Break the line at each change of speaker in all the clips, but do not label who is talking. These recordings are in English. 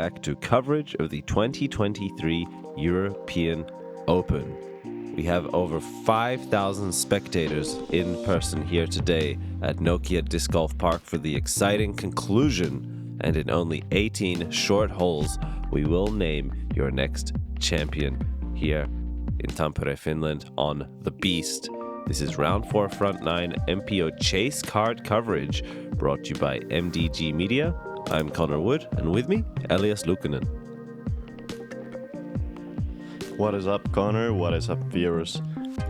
back to coverage of the 2023 European Open. We have over 5,000 spectators in person here today at Nokia Disc Golf Park for the exciting conclusion, and in only 18 short holes, we will name your next champion here in Tampere, Finland on the Beast. This is round 4 front 9 MPO chase card coverage brought to you by MDG Media. I'm Connor Wood, and with me, Elias Luukkonen.
What is up, Connor? What is up, viewers?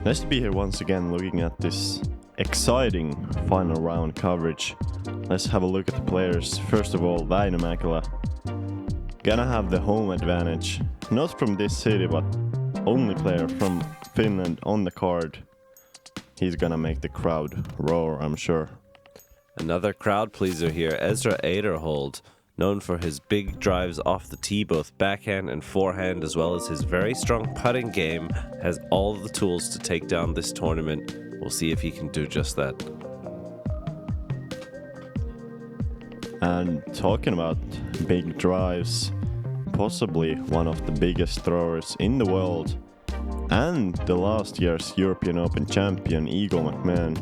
Nice to be here once again looking at this exciting final round coverage. Let's have a look at the players. First of all, Väinö Mäkelä. Gonna have the home advantage. Not from this city, but only player from Finland on the card. He's gonna make the crowd roar, I'm sure.
Another crowd pleaser here, Ezra Aderhold, known for his big drives off the tee, both backhand and forehand, as well as his very strong putting game, has all the tools to take down this tournament. We'll see if he can do just that.
And talking about big drives, possibly one of the biggest throwers in the world, and the last year's European Open champion, McMahon,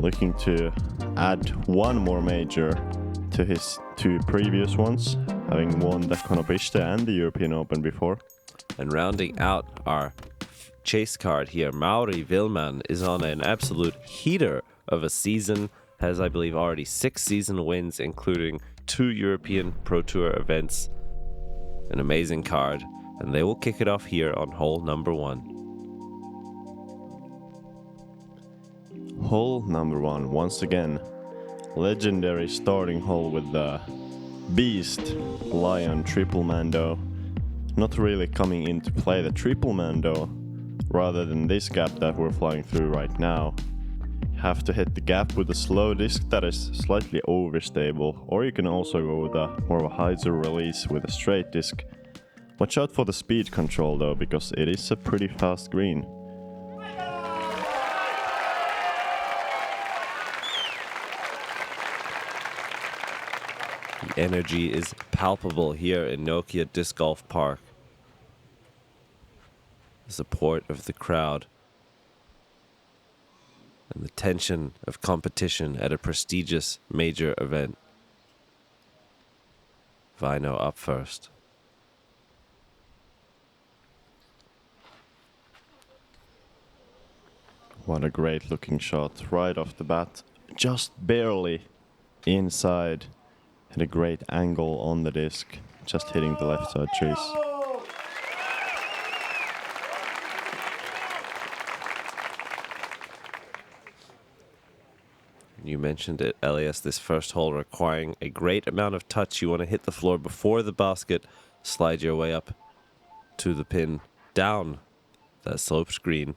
looking to add one more major to his two previous ones, having won the Konopiste and the European Open before.
And rounding out our chase card here, Mauri Villmann is on an absolute heater of a season, has I believe already 6 season wins, including 2 European Pro Tour events. An amazing card, and they will kick it off here on hole number 1.
Hole number 1, once again, legendary starting hole with the Beast Lion Triple Mando. Not really coming into play the Triple Mando, rather than this gap that we're flying through right now. Have to hit the gap with a slow disc that is slightly overstable, or you can also go with a more of a hyzer release with a straight disc. Watch out for the speed control though, because it is a pretty fast green.
The energy is palpable here in Nokia Disc Golf Park. The support of the crowd and the tension of competition at a prestigious major event. Väinö up first.
What a great looking shot right off the bat. Just barely inside. And a great angle on the disc. Just hitting the left side trees.
You mentioned it, Elias, this first hole requiring a great amount of touch. You want to hit the floor before the basket, slide your way up to the pin, down that slope screen.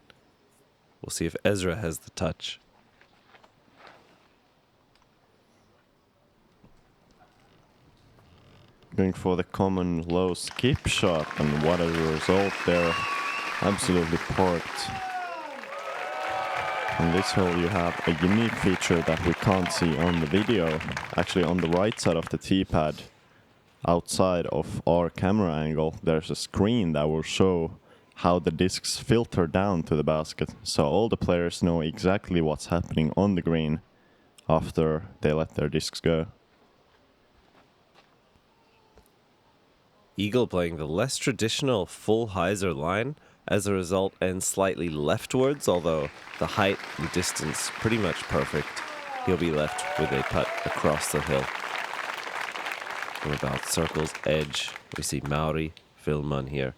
We'll see if Ezra has the touch.
Going for the common low skip shot, and what a result there. Absolutely parked. On this hole you have a unique feature that we can't see on the video. Actually, on the right side of the tee pad, outside of our camera angle, there's a screen that will show how the discs filter down to the basket. So all the players know exactly what's happening on the green after they let their discs go.
Eagle playing the less traditional full hyzer line, as a result ends slightly leftwards, although the height and distance pretty much perfect. He'll be left with a putt across the hill. From about circle's edge, we see Mauri Villmann here.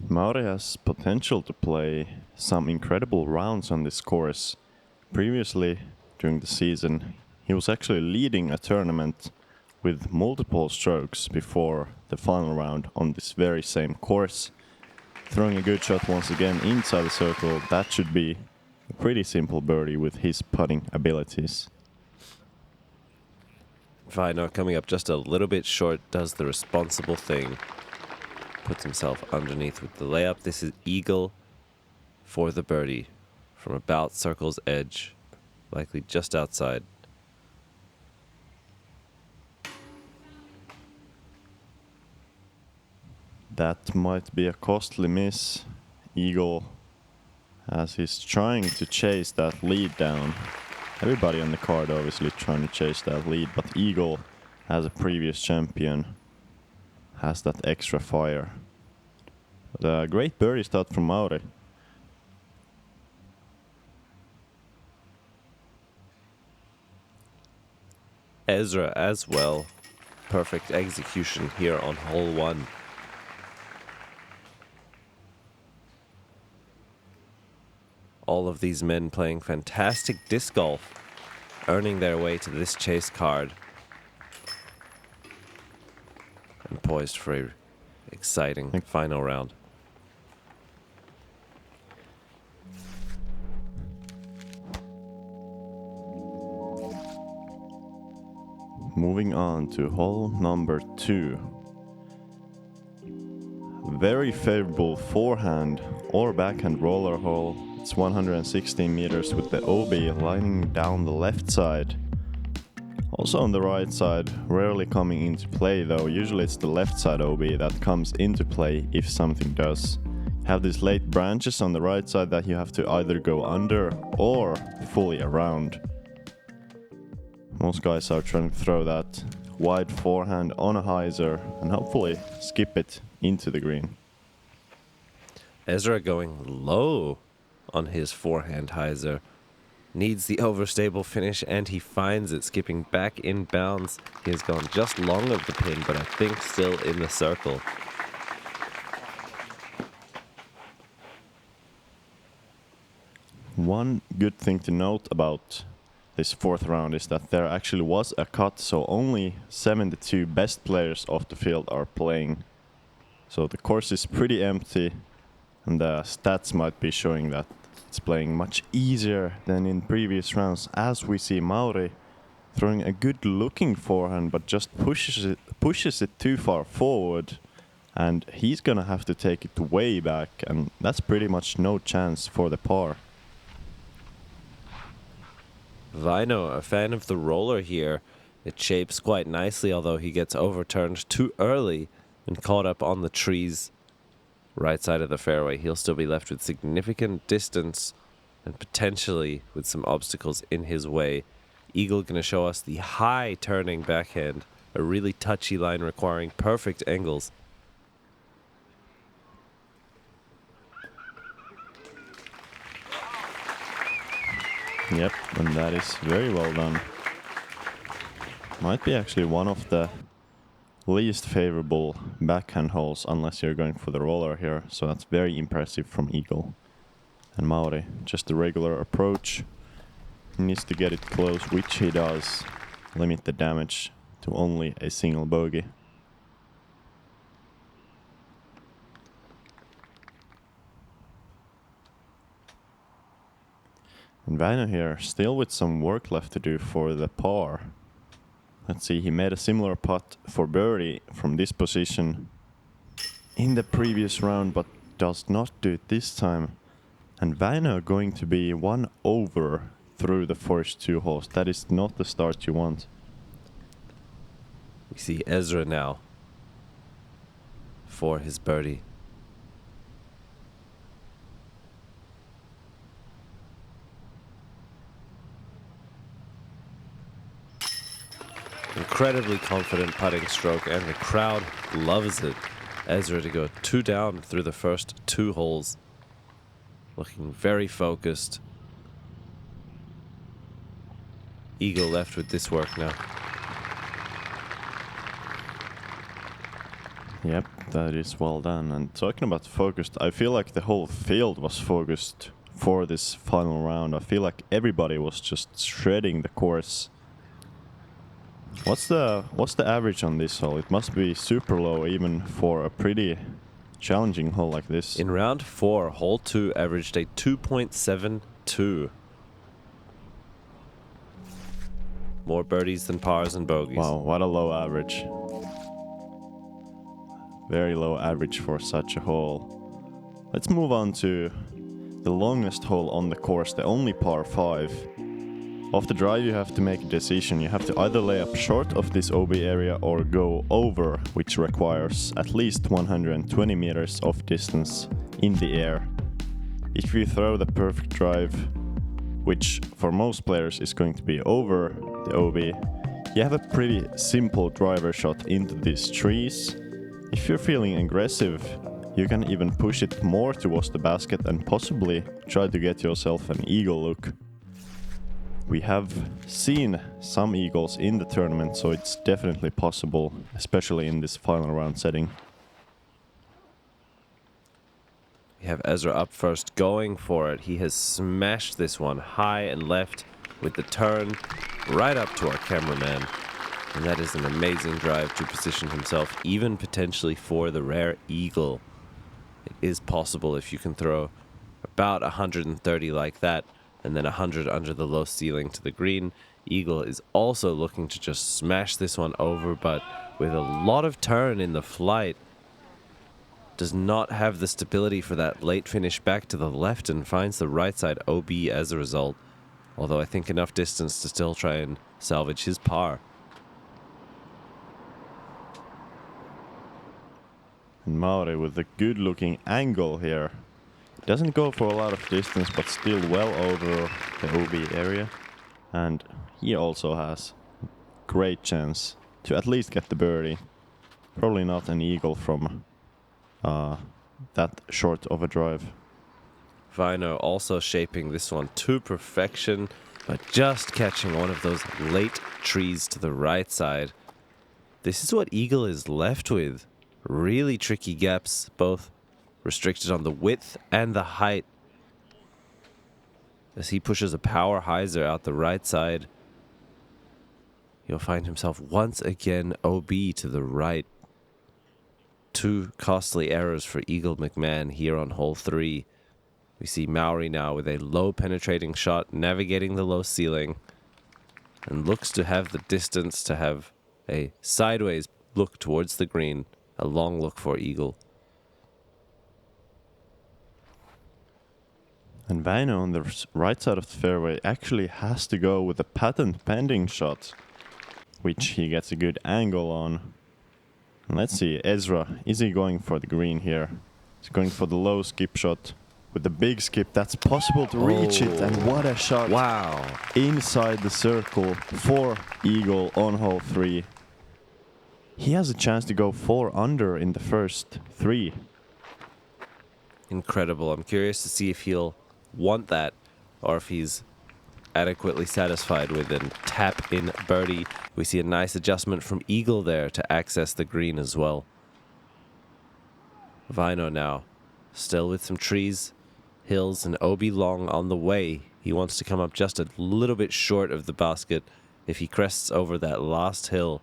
Mauri has potential to play some incredible rounds on this course. Previously, during the season, he was actually leading a tournament with multiple strokes before the final round on this very same course. Throwing a good shot once again inside the circle, that should be a pretty simple birdie with his putting abilities.
Väinö coming up just a little bit short, does the responsible thing. Puts himself underneath with the layup. This is eagle for the birdie from about circle's edge, likely just outside.
That might be a costly miss. Eagle, as he's trying to chase that lead down. Everybody on the card obviously trying to chase that lead, but Eagle, as a previous champion, has that extra fire. But a great birdie start from Mauri.
Ezra as well. Perfect execution here on hole 1. All of these men playing fantastic disc golf, earning their way to this chase card. And poised for a exciting final round.
Moving on to hole number 2. Very favorable forehand or backhand roller hole. It's 116 meters with the OB lining down the left side. Also on the right side, rarely coming into play though. Usually it's the left side OB that comes into play if something does. Have these late branches on the right side that you have to either go under or fully around. Most guys are trying to throw that wide forehand on a hyzer and hopefully skip it into the green.
Ezra going low on his forehand hyzer. Needs the overstable finish and he finds it, skipping back in bounds. He has gone just long of the pin, but I think still in the circle.
One good thing to note about this fourth round is that there actually was a cut, so only 72 best players off the field are playing. So the course is pretty empty, and the stats might be showing that it's playing much easier than in previous rounds, as we see Mauri throwing a good looking forehand but just pushes it too far forward, and he's gonna have to take it way back, and that's pretty much no chance for the par.
Väinö, a fan of the roller here. It shapes quite nicely, although he gets overturned too early and caught up on the trees. Right side of the fairway, he'll still be left with significant distance and potentially with some obstacles in his way. Eagle gonna show us the high turning backhand, a really touchy line requiring perfect angles.
Yep, and that is very well done. Might be actually one of the least favorable backhand holes unless you're going for the roller here, so that's very impressive from Eagle. And Mauri, just a regular approach. He needs to get it close, which he does. Limit the damage to only a single bogey. And Väinö here, still with some work left to do for the par. Let's see, he made a similar putt for birdie from this position in the previous round, but does not do it this time. And Väinö going to be 1 over through the first 2 holes. That is not the start you want.
We see Ezra now for his birdie. Incredibly confident putting stroke, and the crowd loves it. Ezra to go 2 down through the first 2 holes. Looking very focused. Eagle left with this work now.
Yep, that is well done. And talking about focused, I feel like the whole field was focused for this final round. I feel like everybody was just shredding the course. What's the average on this hole? It must be super low even for a pretty challenging hole like this.
In round 4, hole 2 averaged a 2.72. More birdies than pars and bogeys.
Wow, what a low average. Very low average for such a hole. Let's move on to the longest hole on the course, the only par 5. Off the drive you have to make a decision. You have to either lay up short of this OB area or go over, which requires at least 120 meters of distance in the air. If you throw the perfect drive, which for most players is going to be over the OB, you have a pretty simple driver shot into these trees. If you're feeling aggressive, you can even push it more towards the basket and possibly try to get yourself an eagle look. We have seen some eagles in the tournament, so it's definitely possible, especially in this final round setting.
We have Ezra up first, going for it. He has smashed this one high and left with the turn right up to our cameraman. And that is an amazing drive to position himself, even potentially for the rare eagle. It is possible if you can throw about 130 like that, and then 100 under the low ceiling to the green. Eagle is also looking to just smash this one over, but with a lot of turn in the flight. Does not have the stability for that late finish back to the left and finds the right side OB as a result. Although I think enough distance to still try and salvage his par.
And Mauri with a good looking angle here. Doesn't go for a lot of distance, but still well over the OB area. And he also has great chance to at least get the birdie. Probably not an eagle from that short of a drive.
Väinö also shaping this one to perfection, but just catching one of those late trees to the right side. This is what eagle is left with. Really tricky gaps, both restricted on the width and the height. As he pushes a power hyzer out the right side, he'll find himself once again OB to the right. Two costly errors for Eagle McMahon here on hole 3. We see Mauri now with a low penetrating shot, navigating the low ceiling, and looks to have the distance to have a sideways look towards the green, a long look for Eagle.
And Väinö on the right side of the fairway actually has to go with a patent pending shot, which he gets a good angle on. And let's see, Ezra, is he going for the green here? He's going for the low skip shot with the big skip. That's possible to reach it, and what a shot.
Wow.
Inside the circle for Eagle on hole 3. He has a chance to go 4 under in the first 3.
Incredible. I'm curious to see if he'll want that or if he's adequately satisfied with a tap in birdie. We see a nice adjustment from Eagle there to access the green as well. Väinö now, still with some trees, hills, and OB long on the way. He wants to come up just a little bit short of the basket. If he crests over that last hill,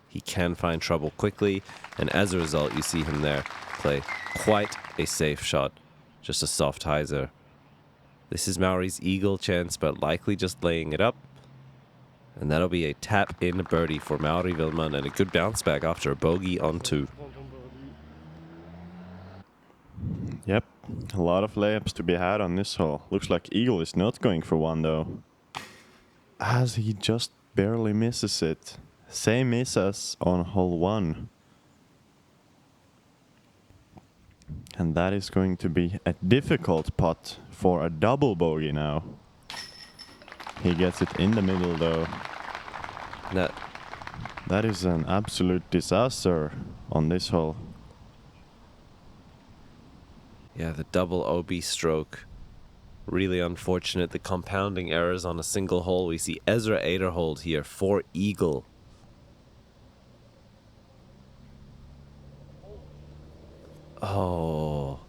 he can find trouble quickly, and as a result, you see him there play quite a safe shot, just a soft hyzer. This is Mauri's eagle chance, but likely just laying it up. And that'll be a tap-in birdie for Mauri Villmann and a good bounce back after a bogey on 2.
Yep, a lot of layups to be had on this hole. Looks like Eagle is not going for one though, as he just barely misses it. Same miss as on hole 1. And that is going to be a difficult putt for a double bogey now. He gets it in the middle though. That is an absolute disaster on this hole.
Yeah, the double OB stroke. Really unfortunate. The compounding errors on a single hole. We see Ezra Aderhold here for Eagle. Oh.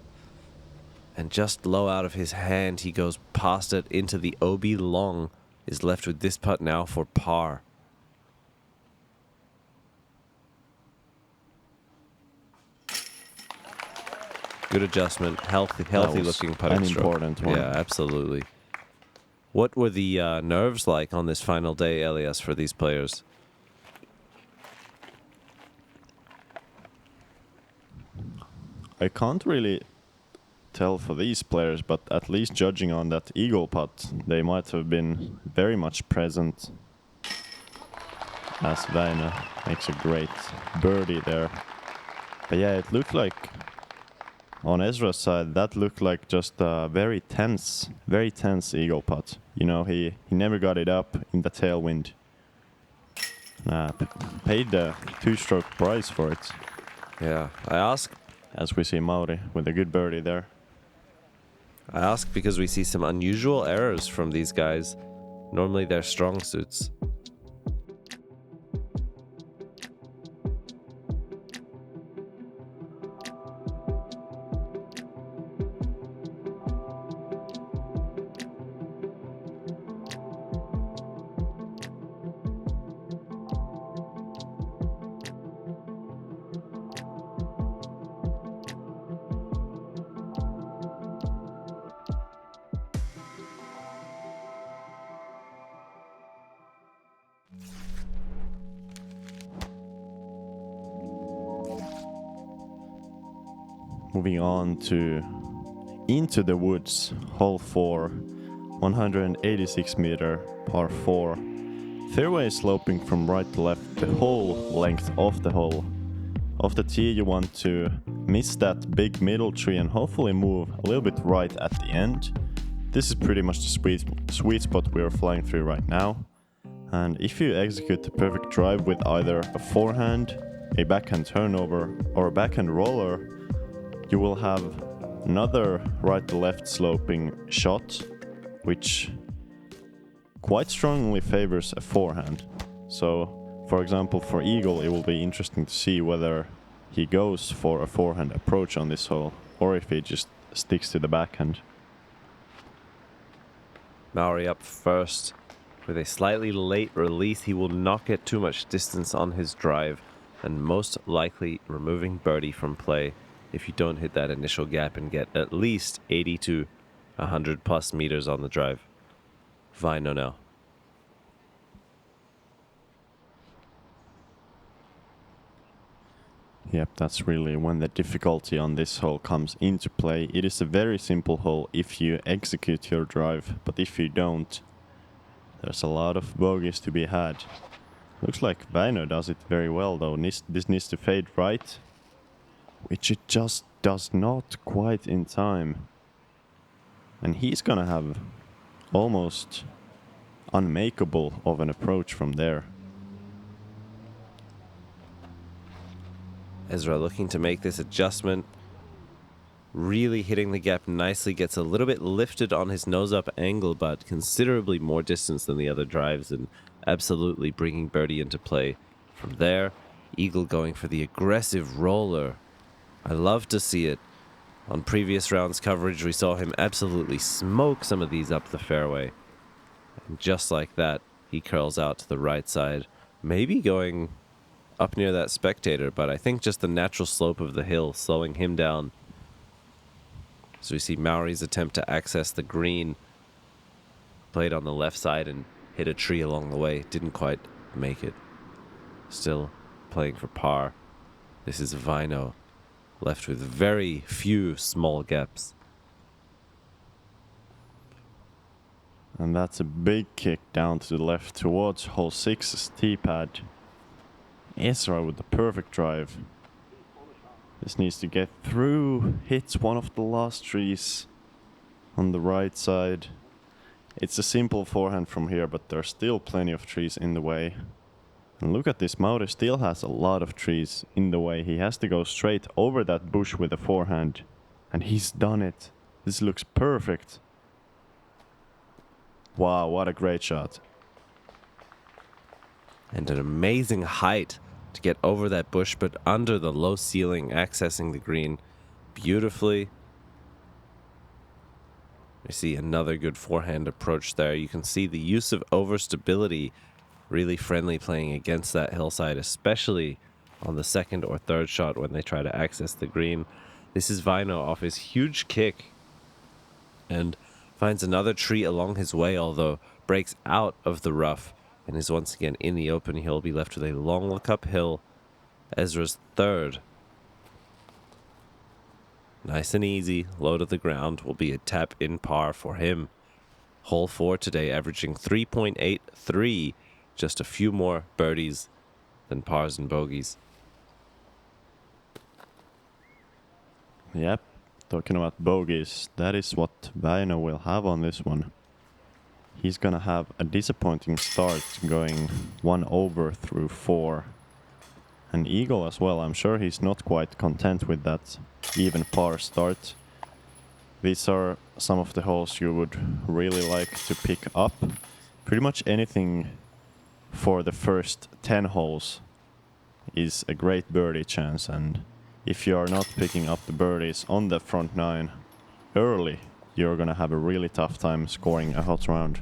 And just low out of his hand, he goes past it into the OB long. Is left with this putt now for par. Good adjustment, healthy looking putting
an
stroke.
Important one.
Yeah, absolutely. What were the nerves like on this final day, Elias, for these players?
I can't really tell for these players, but at least judging on that eagle putt, they might have been very much present. As Väinö makes a great birdie there. But yeah, it looked like, on Ezra's side, that looked like just a very tense eagle putt. You know, he never got it up in the tailwind. Paid the 2-stroke price for it.
Yeah, I ask.
As we see Mauri with a good birdie there.
I ask because we see some unusual errors from these guys. Normally they're strong suits.
Moving on to Into the Woods, hole 4, 186 meter, par 4. Fairway sloping from right to left the whole length of the hole. Off the tee you want to miss that big middle tree and hopefully move a little bit right at the end. This is pretty much the sweet spot we are flying through right now. And if you execute the perfect drive with either a forehand, a backhand turnover or a backhand roller, you will have another right to left sloping shot, which quite strongly favors a forehand. So, for example, for Eagle, it will be interesting to see whether he goes for a forehand approach on this hole, or if he just sticks to the backhand.
Mauri up first. With a slightly late release, he will not get too much distance on his drive, and most likely removing birdie from play if you don't hit that initial gap and get at least 80 to 100 plus meters on the drive. Väinö now.
Yep, that's really when the difficulty on this hole comes into play. It is a very simple hole if you execute your drive, but if you don't, there's a lot of bogeys to be had. Looks like Väinö does it very well though. This needs to fade right, which it just does not quite in time. And he's gonna have almost unmakeable of an approach from there.
Ezra looking to make this adjustment. Really hitting the gap nicely. Gets a little bit lifted on his nose-up angle, but considerably more distance than the other drives, and absolutely bringing birdie into play. From there, Eagle going for the aggressive roller. I love to see it. On previous rounds coverage, we saw him absolutely smoke some of these up the fairway. And just like that, he curls out to the right side. Maybe going up near that spectator, but I think just the natural slope of the hill slowing him down. So we see Mauri's attempt to access the green. Played on the left side and hit a tree along the way. Didn't quite make it. Still playing for par. This is Väinö, left with very few small gaps.
And that's a big kick down to the left towards hole 6's tee pad. Ezra with the perfect drive. This needs to get through, hits one of the last trees on the right side. It's a simple forehand from here, but there's still plenty of trees in the way. And look at this, Mauri still has a lot of trees in the way. He has to go straight over that bush with a forehand. And he's done it. This looks perfect. Wow, what a great shot.
And an amazing height to get over that bush, but under the low ceiling, accessing the green beautifully. We see another good forehand approach there. You can see the use of overstability really friendly playing against that hillside, especially on the second or third shot when they try to access the green. This is Väinö off his huge kick and finds another tree along his way, although breaks out of the rough and is once again in the open. He'll be left with a long look uphill. Ezra's third. Nice and easy, low to the ground, will be a tap in par for him. Hole 4 today averaging 3.83, just a few more birdies than pars and bogeys.
Yep, talking about bogeys, that is what Väinö will have on this one. He's gonna have a disappointing start going 1 over through 4. And Eagle as well, I'm sure he's not quite content with that even par start. These are some of the holes you would really like to pick up. Pretty much anything for the first 10 holes is a great birdie chance, and if you are not picking up the birdies on the front 9 early, you're gonna have a really tough time scoring a hot round.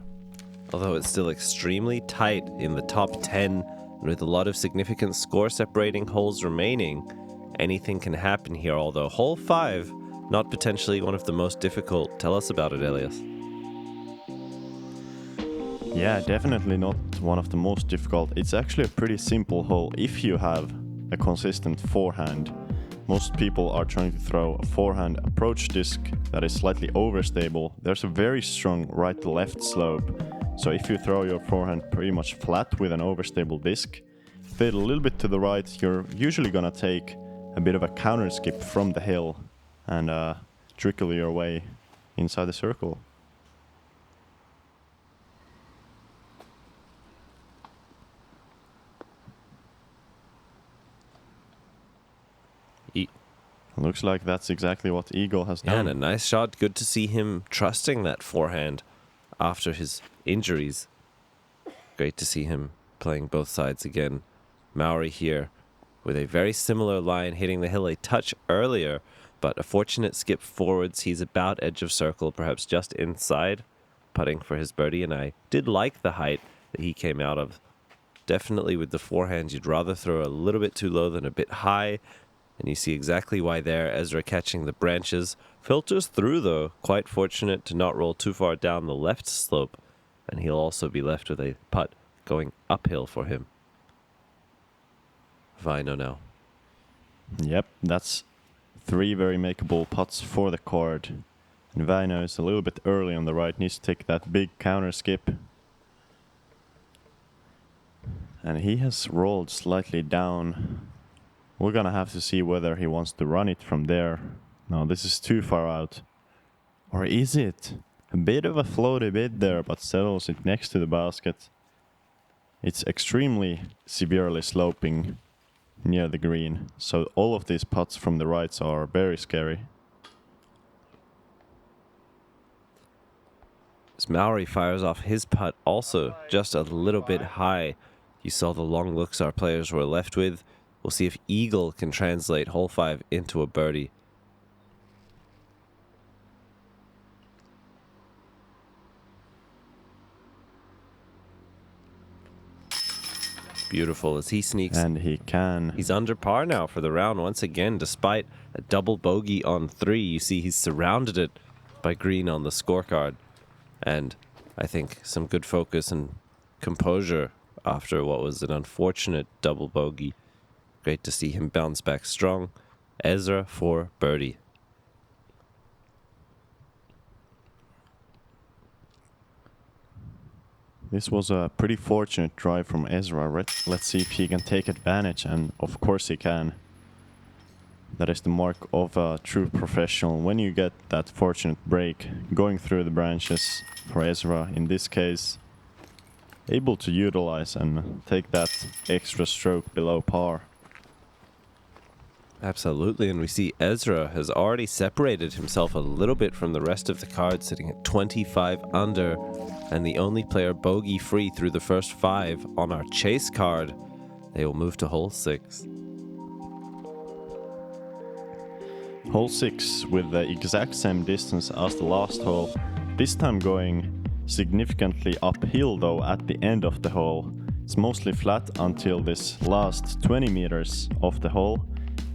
Although it's still extremely tight in the top 10, with a lot of significant score separating holes remaining, anything can happen here, although hole 5, not potentially one of the most difficult. Tell us about it, Elias.
Yeah, definitely not one of the most difficult. It's actually a pretty simple hole if you have a consistent forehand. Most people are trying to throw a forehand approach disc that is slightly overstable. There's a very strong right to left slope. So if you throw your forehand pretty much flat with an overstable disc, fade a little bit to the right, you're usually gonna take a bit of a counter skip from the hill and trickle your way inside the circle. Looks like that's exactly what Eagle has done.
Yeah, and a nice shot. Good to see him trusting that forehand after his injuries. Great to see him playing both sides again. Mauri here with a very similar line, hitting the hill a touch earlier, but a fortunate skip forwards. He's about edge of circle, perhaps just inside, putting for his birdie, and I did like the height that he came out of. Definitely with the forehand, you'd rather throw a little bit too low than a bit high, and you see exactly why there. Ezra catching the branches. Filters through, though. Quite fortunate to not roll too far down the left slope, and he'll also be left with a putt going uphill for him. Väinö now.
Yep, that's 3 very makeable putts for the card. And Väinö is a little bit early on the right, needs to take that big counter skip. And he has rolled slightly down. We're gonna have to see whether he wants to run it from there. No, this is too far out. Or is it? A bit of a floaty bit there, but settles it next to the basket. It's extremely severely sloping near the green, so all of these putts from the rights are very scary.
As Mauri fires off his putt also just a little bit high. You saw the long looks our players were left with. We'll see if Eagle can translate hole 5 into a birdie. Beautiful as he sneaks.
And he can.
He's under par now for the round once again, despite a double bogey on 3. You see he's surrounded it by green on the scorecard. And I think some good focus and composure after what was an unfortunate double bogey. Great to see him bounce back strong. Ezra for birdie.
This was a pretty fortunate drive from Ezra. Let's see if he can take advantage, and of course he can. That is the mark of a true professional. When you get that fortunate break going through the branches for Ezra, in this case, able to utilize and take that extra stroke below par.
Absolutely, and we see Ezra has already separated himself a little bit from the rest of the cards, sitting at 25 under, and the only player bogey-free through the first 5 on our chase card. They will move to hole 6.
Hole 6 with the exact same distance as the last hole, this time going significantly uphill though at the end of the hole. It's mostly flat until this last 20 meters of the hole.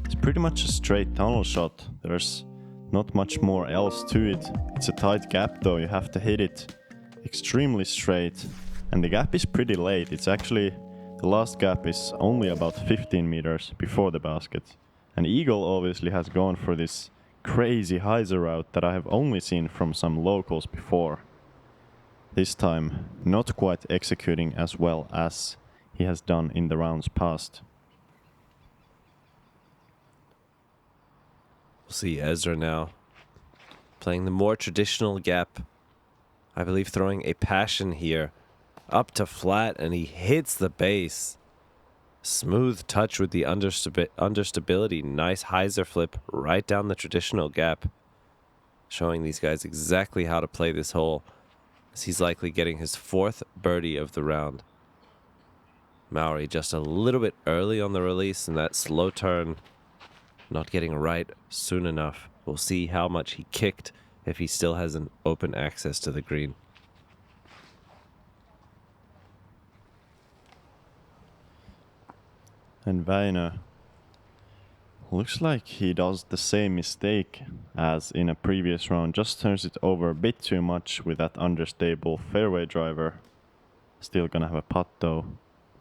It's pretty much a straight tunnel shot. There's not much more else to it. It's a tight gap though, you have to hit it extremely straight. And the gap is pretty late. It's actually, the last gap is only about 15 meters before the basket. And Eagle obviously has gone for this crazy hyzer route that I have only seen from some locals before. This time, not quite executing as well as he has done in the rounds past.
We'll see Ezra now playing the more traditional gap. I believe throwing a passion here up to flat, and he hits the base. Smooth touch with the understability. Nice hyzer flip right down the traditional gap. Showing these guys exactly how to play this hole, as he's likely getting his 4th birdie of the round. Mauri just a little bit early on the release, and that slow turn not getting right soon enough. We'll see how much he kicked if he still has an open access to the green.
And Väinö looks like he does the same mistake as in a previous round, just turns it over a bit too much with that understable fairway driver. Still gonna have a putt though.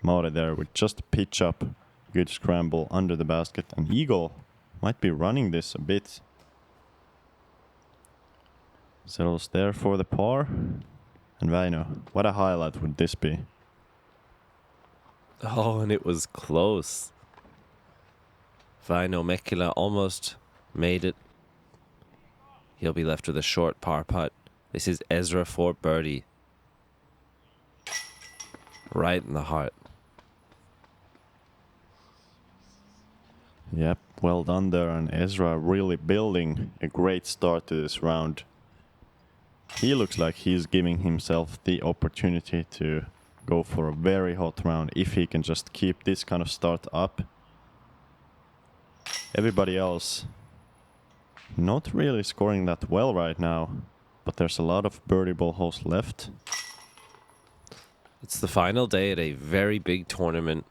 Mauri there with just a pitch up, good scramble under the basket, and Eagle might be running this a bit. Settles there for the par. And Väinö, what a highlight would this be?
Oh, and it was close. Väinö Mäkelä almost made it. He'll be left with a short par putt. This is Ezra for birdie. Right in the heart.
Yep, well done there, and Ezra really building a great start to this round. He looks like he's giving himself the opportunity to go for a very hot round if he can just keep this kind of start up. Everybody else not really scoring that well right now, but there's a lot of birdie ball holes left.
It's the final day at a very big tournament.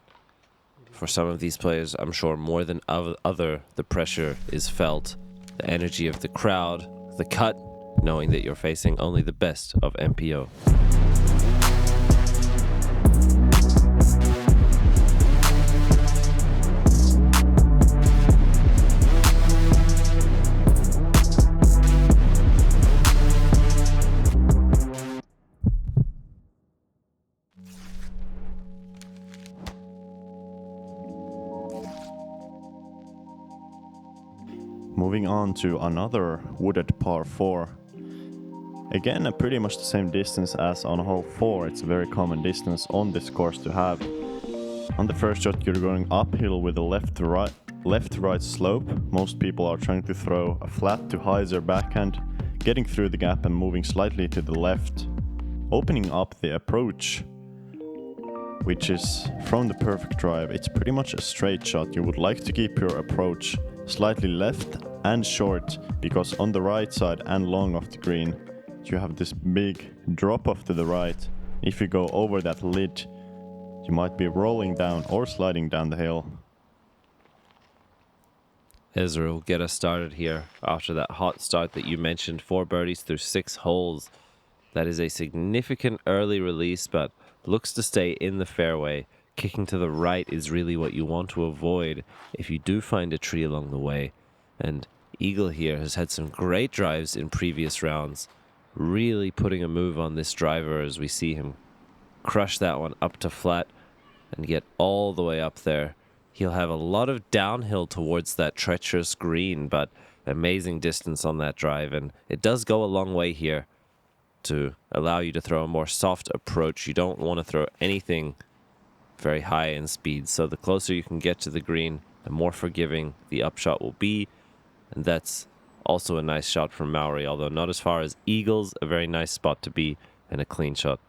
For some of these players, I'm sure more than other, the pressure is felt. The energy of the crowd, the cut, knowing that you're facing only the best of MPO.
Moving on to another wooded par 4. Again, pretty much the same distance as on hole 4. It's a very common distance on this course to have. On the first shot, you're going uphill with a left-right slope. Most people are trying to throw a flat to hyzer backhand, getting through the gap and moving slightly to the left, opening up the approach, which is from the perfect drive. It's pretty much a straight shot. You would like to keep your approach slightly left and short, because on the right side and long of the green, you have this big drop off to the right. If you go over that lid, you might be rolling down or sliding down the hill.
Ezra will get us started here after that hot start that you mentioned. 4 birdies through 6 holes. That is a significant early release, but looks to stay in the fairway. Kicking to the right is really what you want to avoid if you do find a tree along the way. And Eagle here has had some great drives in previous rounds. Really putting a move on this driver as we see him crush that one up to flat and get all the way up there. He'll have a lot of downhill towards that treacherous green, but amazing distance on that drive. And it does go a long way here to allow you to throw a more soft approach. You don't want to throw anything very high in speed, so the closer you can get to the green, the more forgiving the upshot will be. And that's also a nice shot from Mauri, although not as far as Eagle's. A very nice spot to be and a clean shot.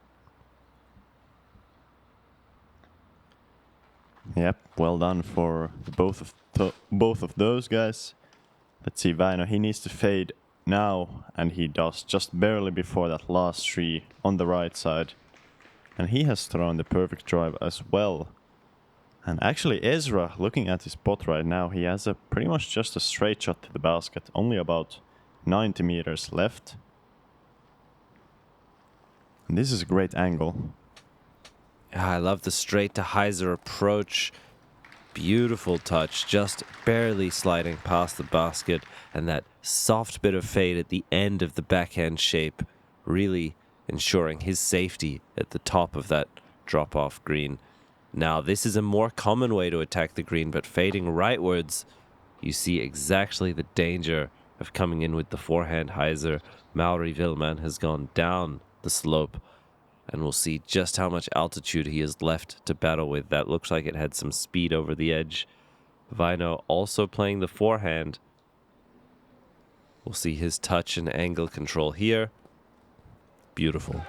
Yep, well done for both of those guys. Let's see, Väinö, he needs to fade now, and he does, just barely before that last tree on the right side. And he has thrown the perfect drive as well. And actually Ezra, looking at his pot right now, he has a pretty much just a straight shot to the basket, only about 90 meters left. And this is a great angle.
Yeah, I love the straight to hyzer approach. Beautiful touch, just barely sliding past the basket, and that soft bit of fade at the end of the backhand shape, really ensuring his safety at the top of that drop-off green. Now, this is a more common way to attack the green, but fading rightwards, you see exactly the danger of coming in with the forehand hyzer. Mauri Villmann has gone down the slope, and we'll see just how much altitude he is left to battle with. That looks like it had some speed over the edge. Väinö also playing the forehand. We'll see his touch and angle control here. Beautiful.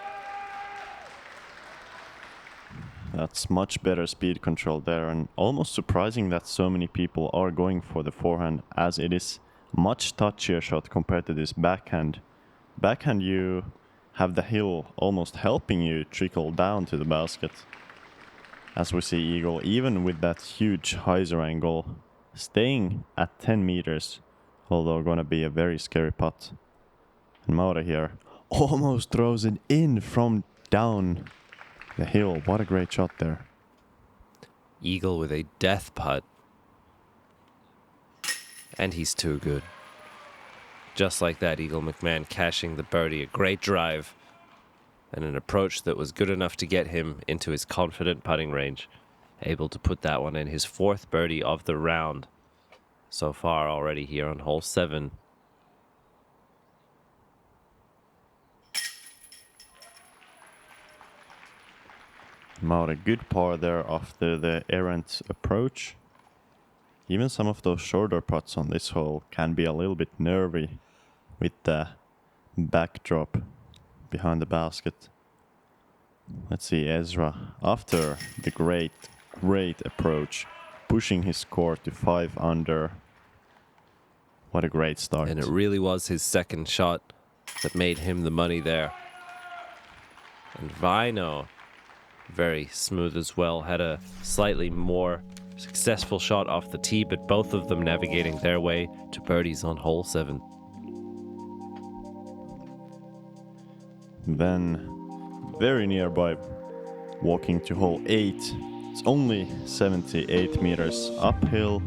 That's much better speed control there, and almost surprising that so many people are going for the forehand, as it is much touchier shot compared to this backhand. Backhand, you have the hill almost helping you trickle down to the basket. As we see Eagle, even with that huge hyzer angle, staying at 10 meters, although gonna be a very scary putt. And Mauri here almost throws it in from down the hill. What a great shot there.
Eagle with a death putt. And he's too good. Just like that, Eagle McMahon cashing the birdie. A great drive. And an approach that was good enough to get him into his confident putting range. Able to put that one in, his fourth birdie of the round so far already here on hole 7.
Mauri, good par there after the errant approach. Even some of those shorter putts on this hole can be a little bit nervy with the backdrop behind the basket. Let's see Ezra, after the great approach, pushing his score to 5 under. What a great start.
And it really was his second shot that made him the money there. And Väinö, very smooth as well, had a slightly more successful shot off the tee, but both of them navigating their way to birdies on hole 7.
Then, very nearby, walking to hole 8. It's only 78 meters uphill.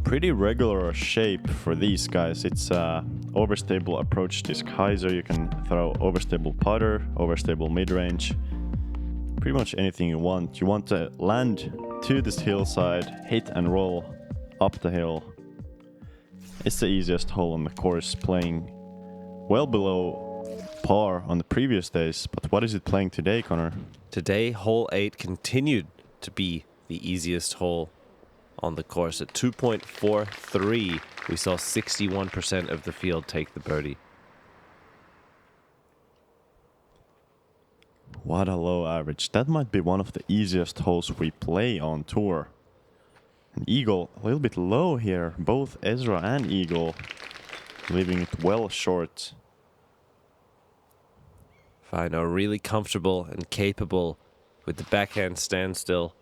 Pretty regular shape for these guys. It's overstable approach disc hyzer. You can throw overstable putter, overstable mid-range. Pretty much anything you want. You want to land to this hillside, hit and roll up the hill. It's the easiest hole on the course, playing well below par on the previous days. But what is it playing today, Connor?
Today, hole 8 continued to be the easiest hole on the course. At 2.43, we saw 61% of the field take the birdie.
What a low average. That might be one of the easiest holes we play on tour. And Eagle a little bit low here. Both Ezra and Eagle leaving it well short.
Väinö really comfortable and capable with the backhand standstill.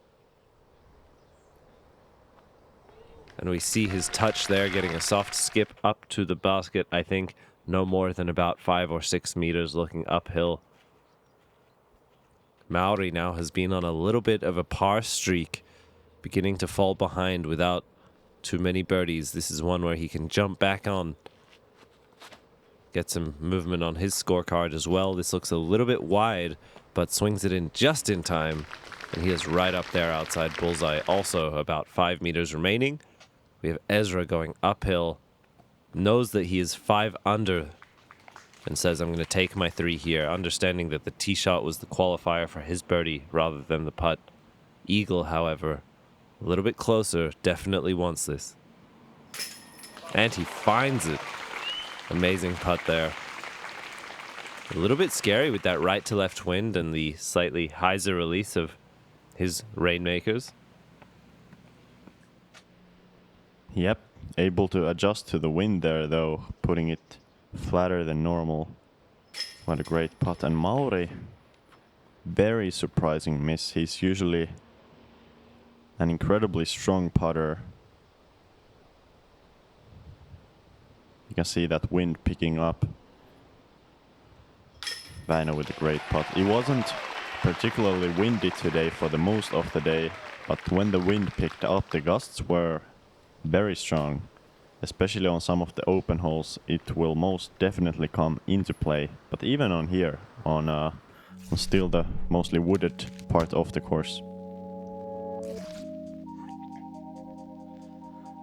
And we see his touch there, getting a soft skip up to the basket. I think no more than about 5 or 6 meters looking uphill. Mauri now has been on a little bit of a par streak, beginning to fall behind without too many birdies. This is one where he can jump back on. Get some movement on his scorecard as well. This looks a little bit wide, but swings it in just in time. And he is right up there outside bullseye. Also about 5 meters remaining. We have Ezra going uphill. Knows that he is 5 under. And says, I'm going to take my 3 here. Understanding that the tee shot was the qualifier for his birdie rather than the putt. Eagle, however, a little bit closer. Definitely wants this. And he finds it. Amazing putt there. A little bit scary with that right to left wind and the slightly hyzer release of his rainmakers.
Yep, able to adjust to the wind there though, putting it flatter than normal. What a great putt. And Mauri, very surprising miss. He's usually an incredibly strong putter. You can see that wind picking up. Väinö with a great putt. It wasn't particularly windy today for the most of the day, but when the wind picked up, the gusts were very strong. especially on some of the open holes, it will most definitely come into play. But even on here, on still the mostly wooded part of the course.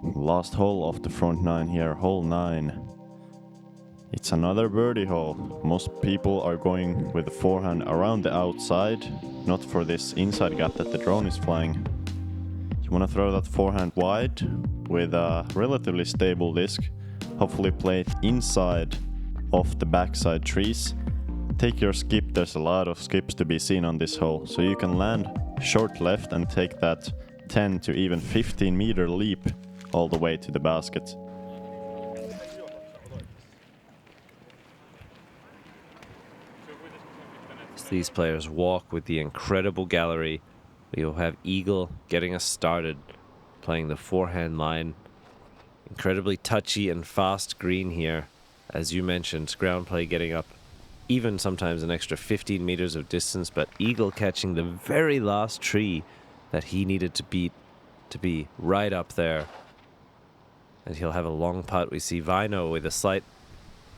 Last hole of the front 9 here, hole 9. It's another birdie hole. Most people are going with the forehand around the outside, not for this inside gap that the drone is flying. You want to throw that forehand wide with a relatively stable disc, hopefully play it inside of the backside trees. Take your skip, there's a lot of skips to be seen on this hole, so you can land short left and take that 10 to even 15 meter leap all the way to the basket.
These players walk with the incredible gallery. We will have Eagle getting us started, playing the forehand line. Incredibly touchy and fast green here. As you mentioned, ground play getting up even sometimes an extra 15 meters of distance, but Eagle catching the very last tree that he needed to beat to be right up there. And he'll have a long putt. We see Väinö with a slight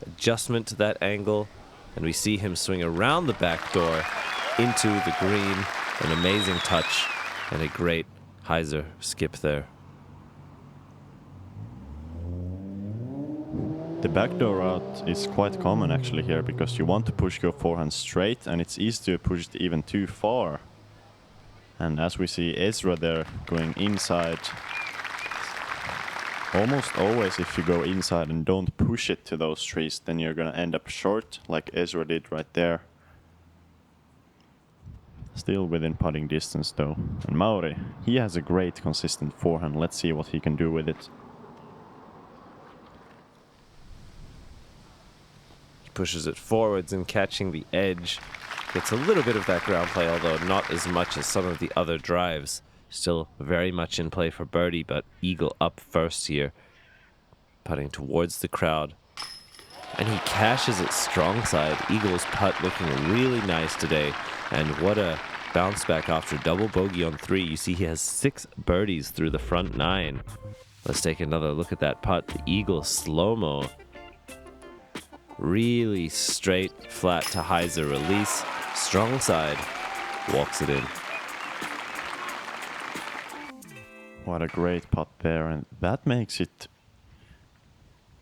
adjustment to that angle. And we see him swing around the back door into the green. An amazing touch and a great hyzer skip there.
The backdoor route is quite common actually here, because you want to push your forehand straight and it's easy to push it even too far. And as we see Ezra there going inside, almost always if you go inside and don't push it to those trees, then you're gonna end up short, like Ezra did right there. Still within putting distance though. And Mauri, he has a great consistent forehand. Let's see what he can do with it.
He pushes it forwards and catching the edge. Gets a little bit of that ground play, although not as much as some of the other drives. Still very much in play for birdie, but Eagle up first here. Putting towards the crowd. And he cashes it strong side. Eagle's putt looking really nice today. And what a bounce back after double bogey on 3. You see he has 6 birdies through the front 9. Let's take another look at that putt. The Eagle slow-mo. Really straight, flat to hyzer release. Strong side. Walks it in.
What a great putt there, and that makes it,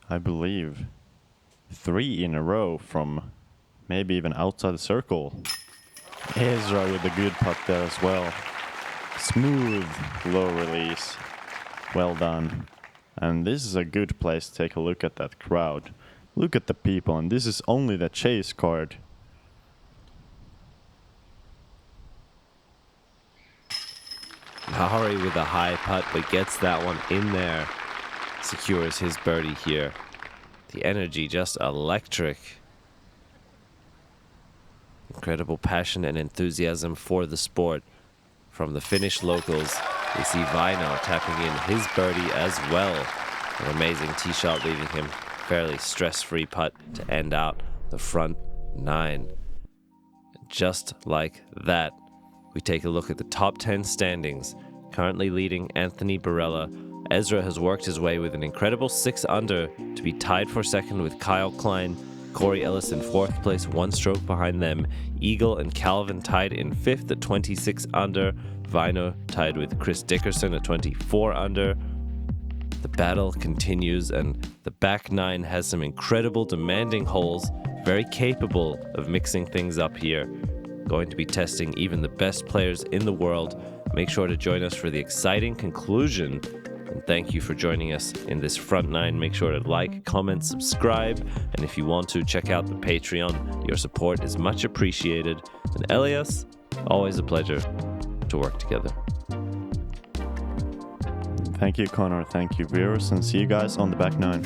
I believe, 3 in a row from maybe even outside the circle. Ezra with a good putt there as well. Smooth, low release. Well done. And this is a good place to take a look at that crowd. Look at the people, and this is only the chase card.
Mauri with a high putt, but gets that one in there. Secures his birdie here. The energy just electric. Incredible passion and enthusiasm for the sport. From the Finnish locals, we see Väinö tapping in his birdie as well. An amazing tee shot leaving him fairly stress-free putt to end out the front 9. Just like that, we take a look at the top 10 standings. Currently leading Anthony Barella. Ezra has worked his way with an incredible 6 under to be tied for second with Kyle Klein. Corey Ellis in 4th place, 1 stroke behind them. Eagle and Calvin tied in 5th at 26 under. Väinö tied with Chris Dickerson at 24 under. The battle continues, and the back 9 has some incredible demanding holes, very capable of mixing things up here. Going to be testing even the best players in the world. Make sure to join us for the exciting conclusion. And thank you for joining us in this front 9. Make sure to like, comment, subscribe. And if you want to, check out the Patreon. Your support is much appreciated. And Elias, always a pleasure to work together.
Thank you, Connor. Thank you, viewers. And see you guys on the back 9.